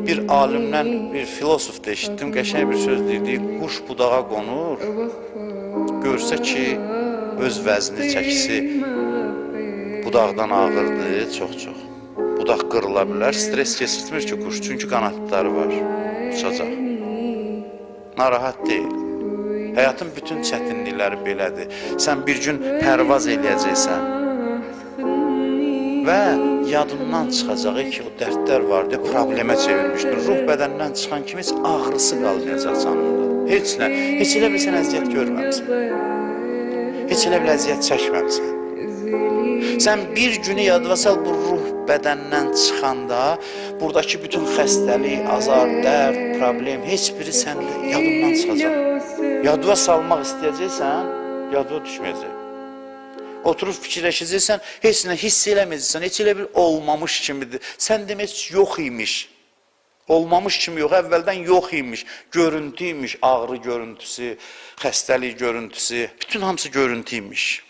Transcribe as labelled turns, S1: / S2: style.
S1: Bir alimdən, bir filosof da eşitdim, qəşəng bir söz deyirdi, quş budağa qonur, görsə ki, öz vəzni çəkisi budaqdan ağırdır, çox-çox. Budaq qırıla bilər, stres keçirtmir ki, quş, çünki qanadları var, uçacaq. Narahat deyil. Həyatın bütün çətinlikləri belədir. Sən bir gün pərvaz eləyəcəksən və yadından çıxacaq ki, o dərdlər var deyə problemə çevirmişdir. Ruh bədəndən çıxan kimi heç ağrısı qalmayacaq canında. Heç nə, heç elə bil sən əziyyət görməmsən. Heç elə bil əziyyət çəkməmsən. Sən bir günü yadıma sal, bu ruh bədəndən çıxanda, buradakı bütün xəstəlik, azar, dərd, problem, heç biri səndə yadından çıxacaq. Yadıma salmaq istəyəcəksən, yadıma düşməyəcək. Oturub fikirləşəcəksən, heç nə hiss eləməyəcəksən, heç elə bir olmamış kimidir. Sən demək yox imiş. Olmamış kimi yox, əvvəldən yox imiş. Görüntü imiş, ağrı görüntüsü, xəstəlik görüntüsü, bütün hamısı görüntü imiş.